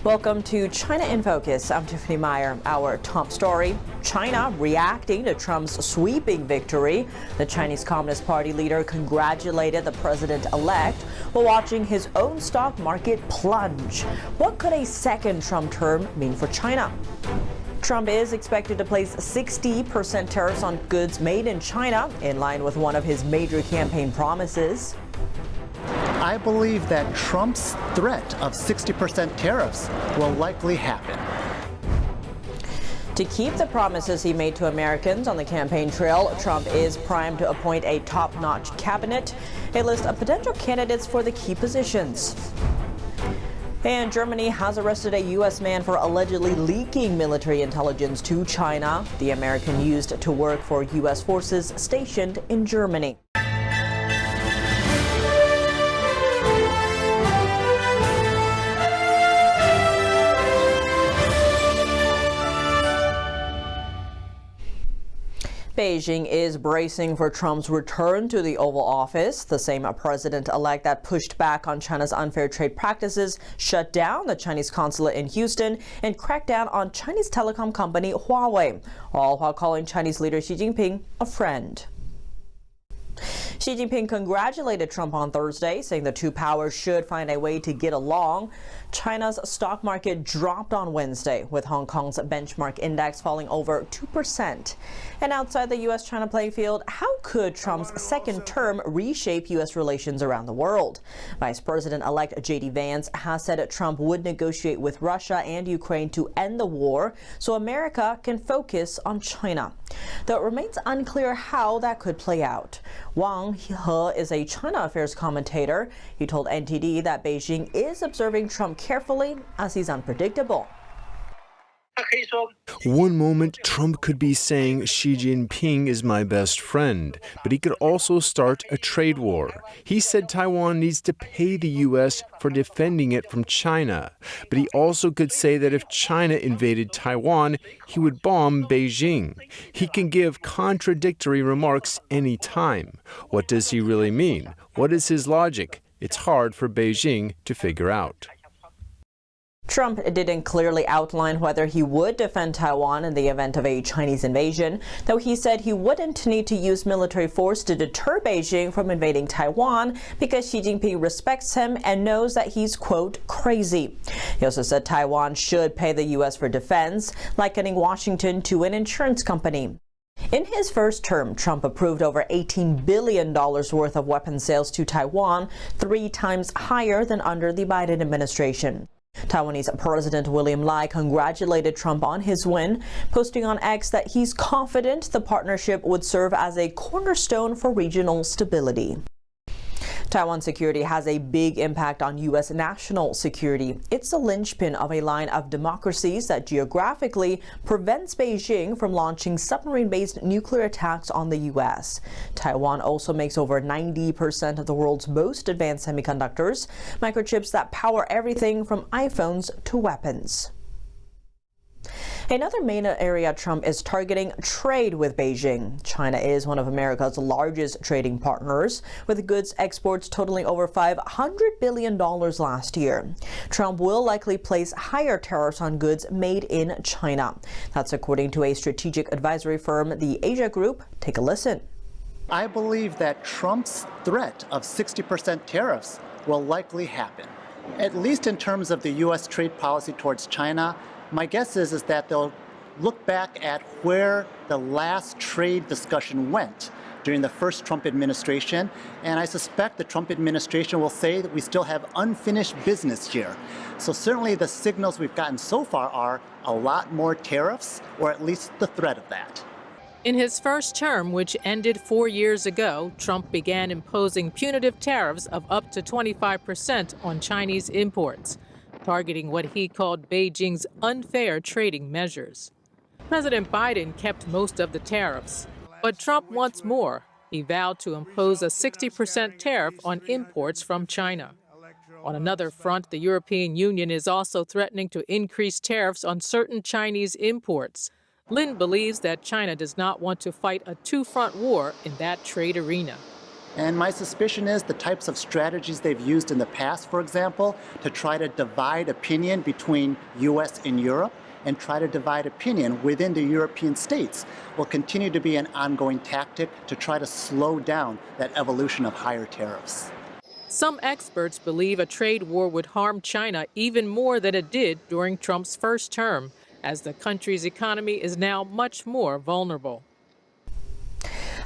Welcome to China in Focus. I'm Tiffany Meyer. Our top story, China reacting to Trump's sweeping victory. The Chinese Communist Party leader congratulated the president-elect while watching his own stock market plunge. What could a second Trump term mean for China? Trump is expected to place 60% tariffs on goods made in China, in line with one of his major campaign promises. I believe that Trump's threat of 60% tariffs will likely happen. To keep the promises he made to Americans on the campaign trail, Trump is primed to appoint a top-notch cabinet, a list of potential candidates for the key positions. And Germany has arrested a U.S. man for allegedly leaking military intelligence to China. The American used to work for U.S. forces stationed in Germany. Beijing is bracing for Trump's return to the Oval Office. The same president-elect that pushed back on China's unfair trade practices shut down the Chinese consulate in Houston and cracked down on Chinese telecom company Huawei, all while calling Chinese leader Xi Jinping a friend. Xi Jinping congratulated Trump on Thursday, saying the two powers should find a way to get along. China's stock market dropped on Wednesday, with Hong Kong's benchmark index falling over 2%. And outside the U.S.-China playing field, how could Trump's second term reshape U.S. relations around the world? Vice President-elect J.D. Vance has said that Trump would negotiate with Russia and Ukraine to end the war so America can focus on China. Though it remains unclear how that could play out. Wang He is a China affairs commentator. He told NTD that Beijing is observing Trump carefully as he's unpredictable. One moment, Trump could be saying Xi Jinping is my best friend, but he could also start a trade war. He said Taiwan needs to pay the U.S. for defending it from China. But he also could say that if China invaded Taiwan, he would bomb Beijing. He can give contradictory remarks anytime. What does he really mean? What is his logic? It's hard for Beijing to figure out. Trump didn't clearly outline whether he would defend Taiwan in the event of a Chinese invasion, though he said he wouldn't need to use military force to deter Beijing from invading Taiwan because Xi Jinping respects him and knows that he's, quote, crazy. He also said Taiwan should pay the U.S. for defense, likening Washington to an insurance company. In his first term, Trump approved over $18 billion worth of weapons sales to Taiwan, 3 times higher than under the Biden administration. Taiwanese President William Lai congratulated Trump on his win, posting on X that he's confident the partnership would serve as a cornerstone for regional stability. Taiwan's security has a big impact on U.S. national security. It's the linchpin of a line of democracies that geographically prevents Beijing from launching submarine-based nuclear attacks on the U.S. Taiwan also makes over 90% of the world's most advanced semiconductors, microchips that power everything from iPhones to weapons. Another main area Trump is targeting: trade with Beijing. China is one of America's largest trading partners, with goods exports totaling over $500 billion last year. Trump will likely place higher tariffs on goods made in China. That's according to a strategic advisory firm, the Asia Group. Take a listen. I believe that Trump's threat of 60% tariffs will likely happen. At least in terms of the U.S. trade policy towards China, my guess is that they'll look back at where the last trade discussion went during the first Trump administration, and I suspect the Trump administration will say that we still have unfinished business here. So certainly the signals we've gotten so far are a lot more tariffs, or at least the threat of that. In his first term, which ended 4 years ago, Trump began imposing punitive tariffs of up to 25% on Chinese imports, targeting what he called Beijing's unfair trading measures. President Biden kept most of the tariffs, but Trump wants more. He vowed to impose a 60% tariff on imports from China. On another front, the European Union is also threatening to increase tariffs on certain Chinese imports. Lin believes that China does not want to fight a two-front war in that trade arena. And my suspicion is the types of strategies they've used in the past, for example, to try to divide opinion between US and Europe and try to divide opinion within the European states will continue to be an ongoing tactic to try to slow down that evolution of higher tariffs. Some experts believe a trade war would harm China even more than it did during Trump's first term, as the country's economy is now much more vulnerable.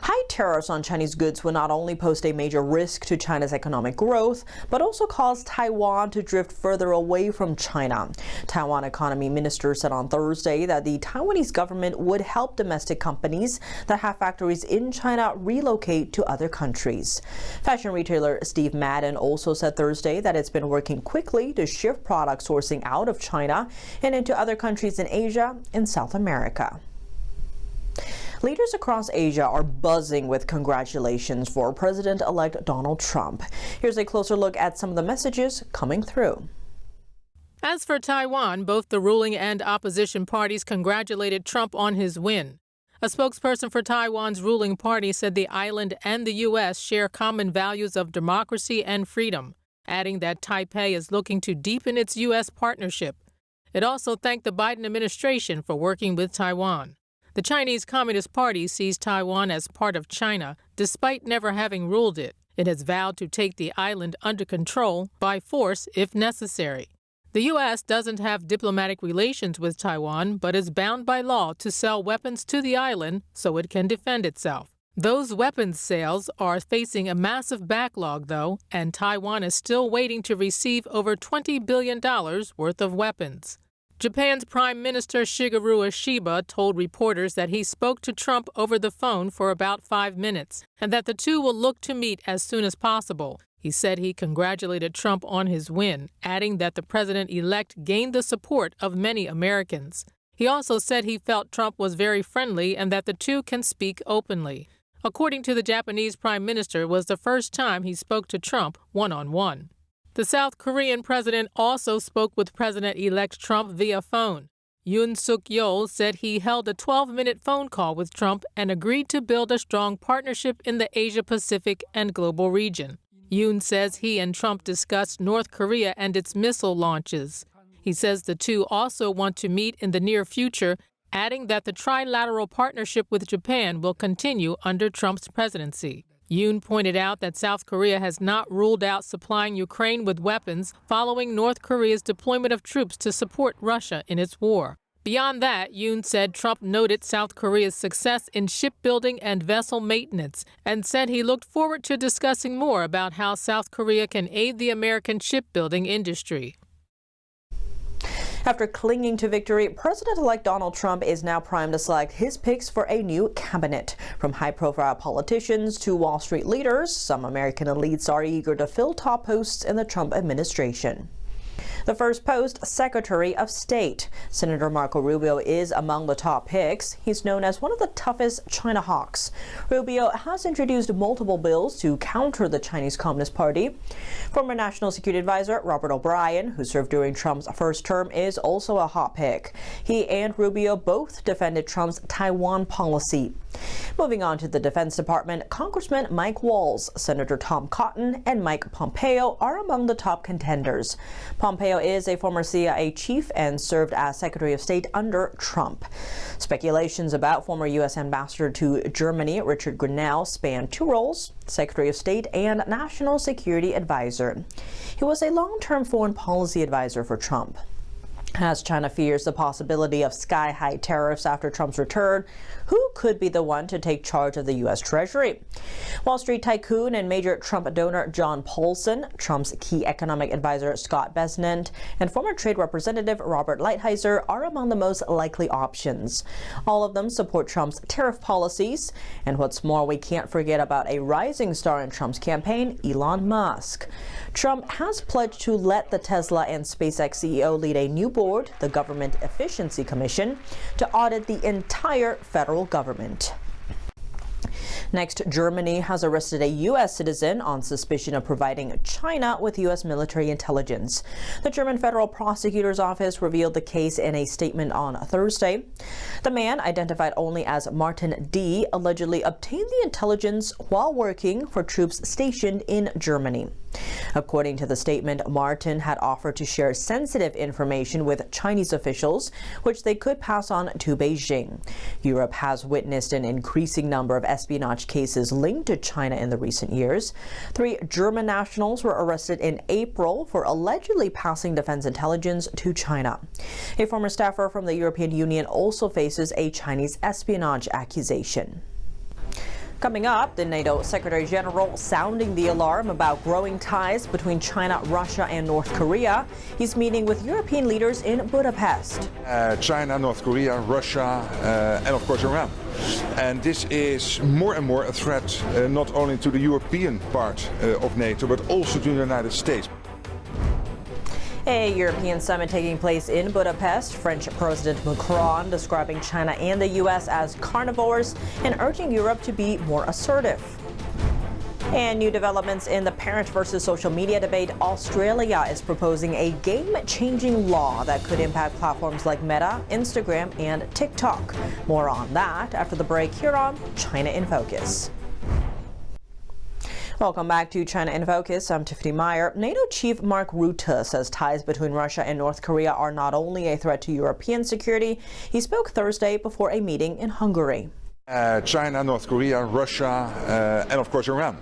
High tariffs on Chinese goods will not only pose a major risk to China's economic growth, but also cause Taiwan to drift further away from China. Taiwan economy minister said on Thursday that the Taiwanese government would help domestic companies that have factories in China relocate to other countries. Fashion retailer Steve Madden also said Thursday that it's been working quickly to shift product sourcing out of China and into other countries in Asia and South America. Leaders across Asia are buzzing with congratulations for President-elect Donald Trump. Here's a closer look at some of the messages coming through. As for Taiwan, both the ruling and opposition parties congratulated Trump on his win. A spokesperson for Taiwan's ruling party said the island and the U.S. share common values of democracy and freedom, adding that Taipei is looking to deepen its U.S. partnership. It also thanked the Biden administration for working with Taiwan. The Chinese Communist Party sees Taiwan as part of China, despite never having ruled it. It has vowed to take the island under control by force if necessary. The U.S. doesn't have diplomatic relations with Taiwan, but is bound by law to sell weapons to the island so it can defend itself. Those weapons sales are facing a massive backlog, though, and Taiwan is still waiting to receive over $20 billion worth of weapons. Japan's Prime Minister Shigeru Ishiba told reporters that he spoke to Trump over the phone for about 5 minutes and that the two will look to meet as soon as possible. He said he congratulated Trump on his win, adding that the president-elect gained the support of many Americans. He also said he felt Trump was very friendly and that the two can speak openly. According to the Japanese Prime Minister, it was the first time he spoke to Trump one-on-one. The South Korean president also spoke with President-elect Trump via phone. Yoon Suk-yeol said he held a 12-minute phone call with Trump and agreed to build a strong partnership in the Asia-Pacific and global region. Yoon says he and Trump discussed North Korea and its missile launches. He says the two also want to meet in the near future, adding that the trilateral partnership with Japan will continue under Trump's presidency. Yoon pointed out that South Korea has not ruled out supplying Ukraine with weapons following North Korea's deployment of troops to support Russia in its war. Beyond that, Yoon said Trump noted South Korea's success in shipbuilding and vessel maintenance and said he looked forward to discussing more about how South Korea can aid the American shipbuilding industry. After clinging to victory, President-elect Donald Trump is now primed to select his picks for a new cabinet. From high-profile politicians to Wall Street leaders, some American elites are eager to fill top posts in the Trump administration. The first post, Secretary of State. Senator Marco Rubio is among the top picks. He's known as one of the toughest China hawks. Rubio has introduced multiple bills to counter the Chinese Communist Party. Former National Security Advisor Robert O'Brien, who served during Trump's first term, is also a hot pick. He and Rubio both defended Trump's Taiwan policy. Moving on to the Defense Department, Congressman Mike Waltz, Senator Tom Cotton, and Mike Pompeo are among the top contenders. Pompeo is a former CIA chief and served as Secretary of State under Trump. Speculations about former U.S. Ambassador to Germany Richard Grenell span two roles, Secretary of State and National Security Advisor. He was a long-term foreign policy advisor for Trump. As China fears the possibility of sky-high tariffs after Trump's return, who could be the one to take charge of the U.S. Treasury? Wall Street tycoon and major Trump donor John Paulson, Trump's key economic advisor Scott Bessent, and former Trade Representative Robert Lighthizer are among the most likely options. All of them support Trump's tariff policies. And what's more, we can't forget about a rising star in Trump's campaign, Elon Musk. Trump has pledged to let the Tesla and SpaceX CEO lead a new board, the Government Efficiency Commission, to audit the entire federal government. Next, Germany has arrested a U.S. citizen on suspicion of providing China with U.S. military intelligence. The German Federal Prosecutor's Office revealed the case in a statement on Thursday. The man, identified only as Martin D., allegedly obtained the intelligence while working for troops stationed in Germany. According to the statement, Martin had offered to share sensitive information with Chinese officials, which they could pass on to Beijing. Europe has witnessed an increasing number of espionage cases linked to China in the recent years. 3 German nationals were arrested in April for allegedly passing defense intelligence to China. A former staffer from the European Union also faces a Chinese espionage accusation. Coming up, the NATO Secretary General sounding the alarm about growing ties between China, Russia, and North Korea. He's meeting with European leaders in Budapest. China, North Korea, Russia, and of course Iran. And this is more and more a threat not only to the European part of NATO, but also to the United States. A European summit taking place in Budapest. French President Macron describing China and the U.S. as carnivores and urging Europe to be more assertive. And new developments in the parent versus social media debate. Australia is proposing a game-changing law that could impact platforms like Meta, Instagram, and TikTok. More on that after the break here on China in Focus. Welcome back to China in Focus. I'm Tiffany Meyer. NATO Chief Mark Rutte says ties between Russia and North Korea are not only a threat to European security. He spoke Thursday before a meeting in Hungary. China, North Korea, Russia, and of course Iran.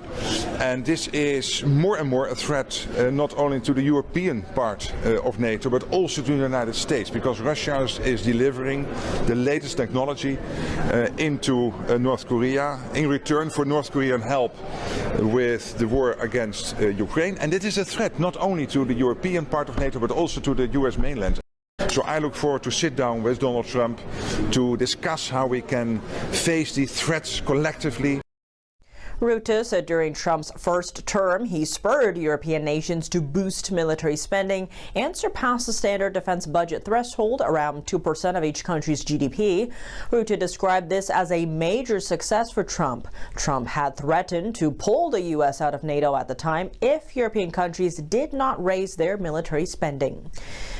And this is more and more a threat not only to the European part of NATO, but also to the United States, because Russia is delivering the latest technology into North Korea in return for North Korean help with the war against Ukraine. And it is a threat not only to the European part of NATO, but also to the US mainland. So I look forward to sit down with Donald Trump to discuss how we can face these threats collectively. Rutte said during Trump's first term, he spurred European nations to boost military spending and surpass the standard defense budget threshold, around 2% of each country's GDP. Rutte described this as a major success for Trump. Trump had threatened to pull the U.S. out of NATO at the time if European countries did not raise their military spending.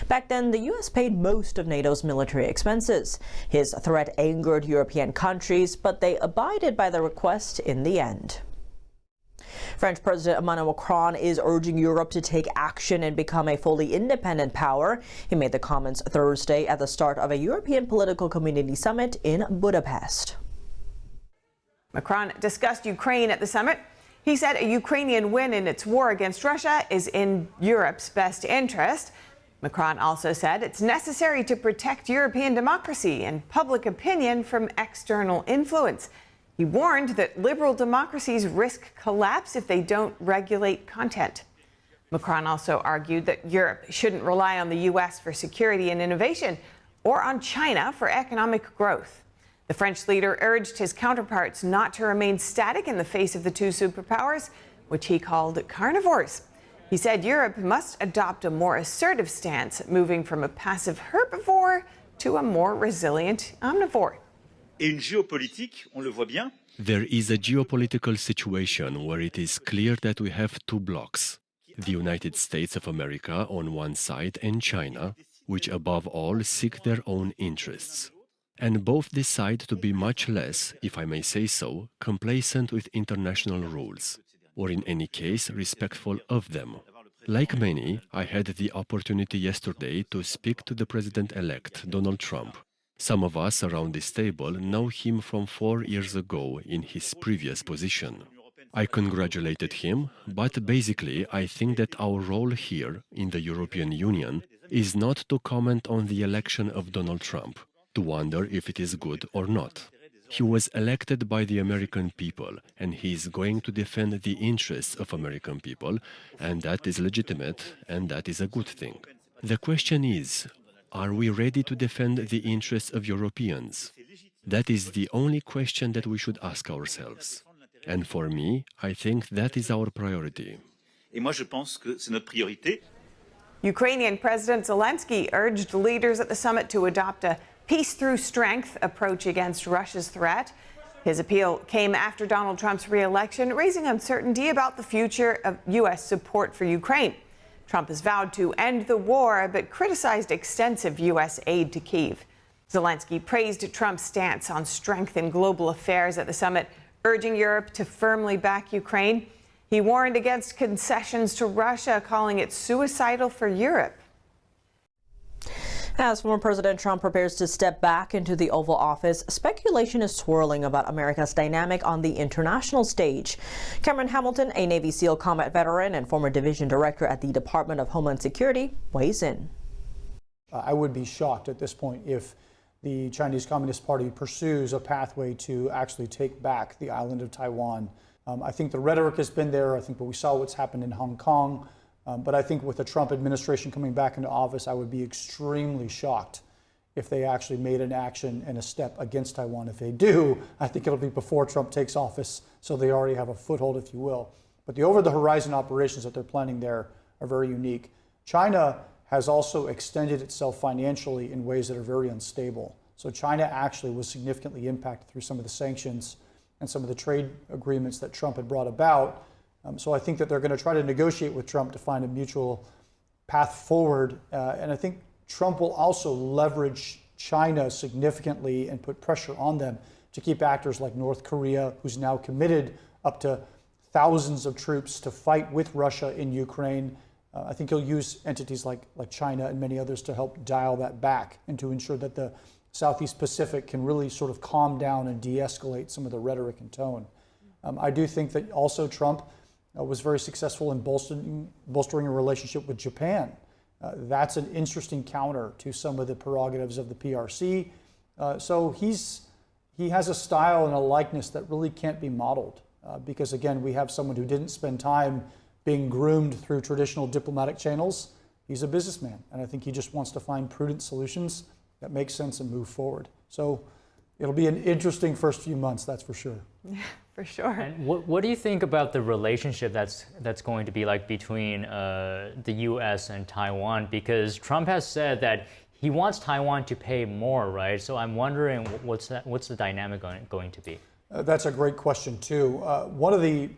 Back then, the U.S. paid most of NATO's military expenses. His threat angered European countries, but they abided by the request in the end. French President Emmanuel Macron is urging Europe to take action and become a fully independent power. He made the comments Thursday at the start of a European Political Community Summit in Budapest. Macron discussed Ukraine at the summit. He said a Ukrainian win in its war against Russia is in Europe's best interest. Macron also said it's necessary to protect European democracy and public opinion from external influence. He warned that liberal democracies risk collapse if they don't regulate content. Macron also argued that Europe shouldn't rely on the U.S. for security and innovation or on China for economic growth. The French leader urged his counterparts not to remain static in the face of the two superpowers, which he called carnivores. He said Europe must adopt a more assertive stance, moving from a passive herbivore to a more resilient omnivore. Et une géopolitique, on le voit bien. There is a geopolitical situation where it is clear that we have two blocks, the United States of America on one side and China, which above all seek their own interests. And both decide to be much less, if I may say so, complacent with international rules, or in any case respectful of them. Like many, I had the opportunity yesterday to speak to the president-elect, Donald Trump. Some of us around this table know him from 4 years ago in his previous position. I congratulated him, but basically I think that our role here in the European Union is not to comment on the election of Donald Trump, to wonder if it is good or not. He was elected by the American people, and he is going to defend the interests of American people, and that is legitimate, and that is a good thing. The question is, are we ready to defend the interests of Europeans? That is the only question that we should ask ourselves. And for me, I think that is our priority. Et moi, je pense que c'est notre priorité. Ukrainian President Zelensky urged leaders at the summit to adopt a peace through strength approach against Russia's threat. His appeal came after Donald Trump's re-election, raising uncertainty about the future of U.S. support for Ukraine. Trump has vowed to end the war, but criticized extensive U.S. aid to Kyiv. Zelensky praised Trump's stance on strength in global affairs at the summit, urging Europe to firmly back Ukraine. He warned against concessions to Russia, calling it suicidal for Europe. As former President Trump prepares to step back into the Oval Office, speculation is swirling about America's dynamic on the international stage. Cameron Hamilton, a Navy SEAL combat veteran and former division director at the Department of Homeland Security, weighs in. I would be shocked at this point if the Chinese Communist Party pursues a pathway to actually take back the island of Taiwan. I think the rhetoric has been there. I think we saw what's happened in Hong Kong. But I think with the Trump administration coming back into office, I would be extremely shocked if they actually made an action and a step against Taiwan. If they do, I think it'll be before Trump takes office, so they already have a foothold, if you will. But the over-the-horizon operations that they're planning there are very unique. China has also extended itself financially in ways that are very unstable. So China actually was significantly impacted through some of the sanctions and some of the trade agreements that Trump had brought about. So I think that they're going to try to negotiate with Trump to find a mutual path forward. And I think Trump will also leverage China significantly and put pressure on them to keep actors like North Korea, who's now committed up to thousands of troops to fight with Russia in Ukraine. I think he'll use entities like China and many others to help dial that back and to ensure that the Southeast Pacific can really sort of calm down and de-escalate some of the rhetoric and tone. I do think that also Trump was very successful in bolstering a relationship with Japan. That's an interesting counter to some of the prerogatives of the PRC. So he has a style and a likeness that really can't be modeled because, again, we have someone who didn't spend time being groomed through traditional diplomatic channels. He's a businessman, and I think he just wants to find prudent solutions that make sense and move forward. So it'll be an interesting first few months, that's for sure. Yeah, for sure. And what do you think about the relationship that's going to be like between the U.S. and Taiwan? Because Trump has said that he wants Taiwan to pay more, right? So I'm wondering what's the dynamic going to be? That's a great question too. One of the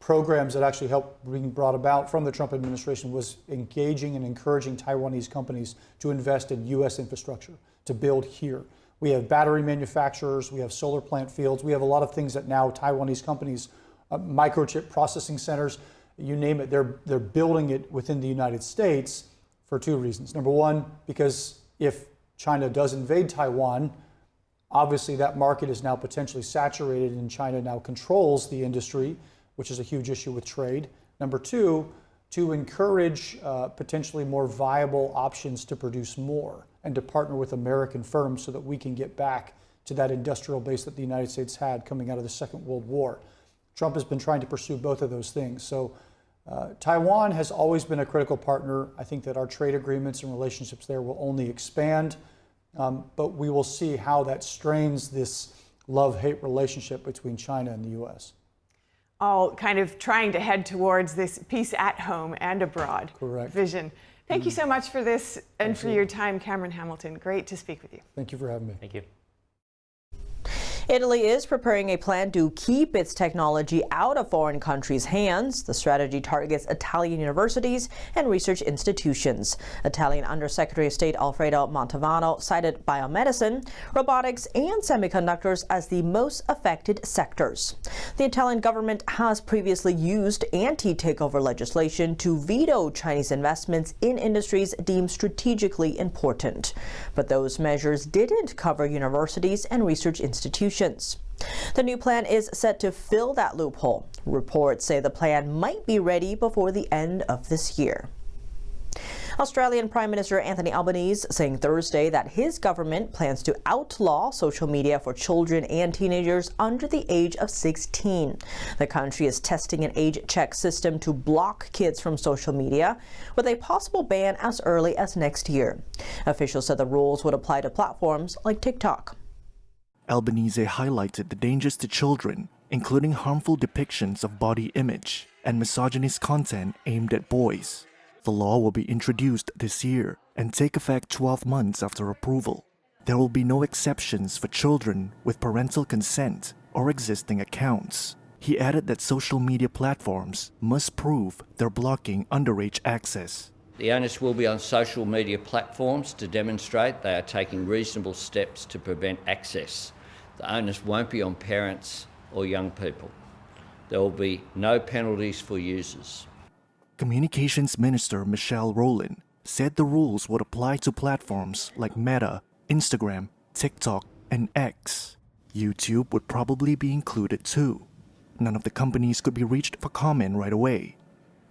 programs that actually helped being brought about from the Trump administration was engaging and encouraging Taiwanese companies to invest in U.S. infrastructure, to build here. We have battery manufacturers, we have solar plant fields, we have a lot of things that now Taiwanese companies, microchip processing centers, you name it, they're building it within the United States for two reasons. Number one, because if China does invade Taiwan, obviously that market is now potentially saturated and China now controls the industry, which is a huge issue with trade. Number two, to encourage potentially more viable options to produce more and to partner with American firms so that we can get back to that industrial base that the United States had coming out of the Second World War. Trump has been trying to pursue both of those things. So Taiwan has always been a critical partner. I think that our trade agreements and relationships there will only expand, but we will see how that strains this love-hate relationship between China and the U.S. All kind of trying to head towards this peace at home and abroad vision. Thank you so much for this and for your time, Cameron Hamilton. Great to speak with you. Thank you for having me. Thank you. Italy is preparing a plan to keep its technology out of foreign countries' hands. The strategy targets Italian universities and research institutions. Italian Undersecretary of State Alfredo Mantovano cited biomedicine, robotics, and semiconductors as the most affected sectors. The Italian government has previously used anti-takeover legislation to veto Chinese investments in industries deemed strategically important. But those measures didn't cover universities and research institutions. The new plan is set to fill that loophole. Reports say the plan might be ready before the end of this year. Australian Prime Minister Anthony Albanese saying Thursday that his government plans to outlaw social media for children and teenagers under the age of 16. The country is testing an age check system to block kids from social media, with a possible ban as early as next year. Officials said the rules would apply to platforms like TikTok. Albanese highlighted the dangers to children, including harmful depictions of body image and misogynist content aimed at boys. The law will be introduced this year and take effect 12 months after approval. There will be no exceptions for children with parental consent, or existing accounts. He added that social media platforms must prove they're blocking underage access. The onus will be on social media platforms to demonstrate they are taking reasonable steps to prevent access. The onus won't be on parents or young people. There will be no penalties for users. Communications Minister Michelle Rowland said the rules would apply to platforms like Meta, Instagram, TikTok, and X. YouTube would probably be included too. None of the companies could be reached for comment right away.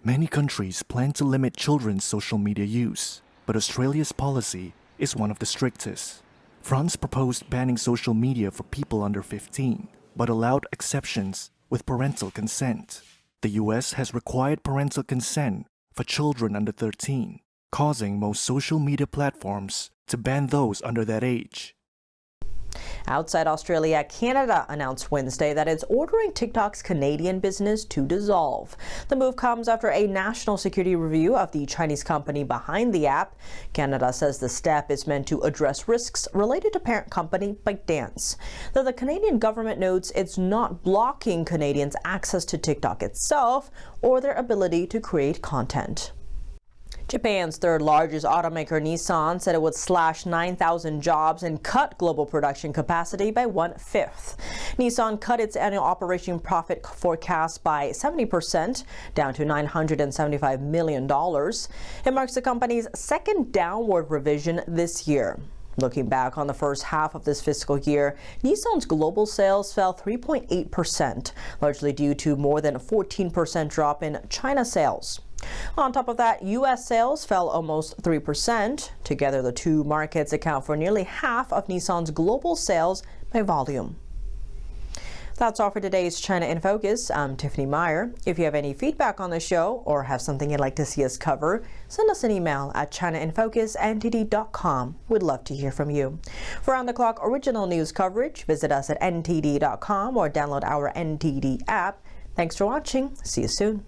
Many countries plan to limit children's social media use, but Australia's policy is one of the strictest. France proposed banning social media for people under 15, but allowed exceptions with parental consent. The US has required parental consent for children under 13, causing most social media platforms to ban those under that age. Outside Australia, Canada announced Wednesday that it's ordering TikTok's Canadian business to dissolve. The move comes after a national security review of the Chinese company behind the app. Canada says the step is meant to address risks related to parent company ByteDance. Though the Canadian government notes it's not blocking Canadians' access to TikTok itself or their ability to create content. Japan's third largest automaker Nissan said it would slash 9,000 jobs and cut global production capacity by 1/5. Nissan cut its annual operating profit forecast by 70%, down to $975 million. It marks the company's second downward revision this year. Looking back on the first half of this fiscal year, Nissan's global sales fell 3.8%, largely due to more than a 14% drop in China sales. On top of that, U.S. sales fell almost 3%. Together, the two markets account for nearly half of Nissan's global sales by volume. That's all for today's China in Focus. I'm Tiffany Meyer. If you have any feedback on the show or have something you'd like to see us cover, send us an email at chinainfocus@ntd.com. We'd love to hear from you. For round-the-clock original news coverage, visit us at ntd.com or download our NTD app. Thanks for watching. See you soon.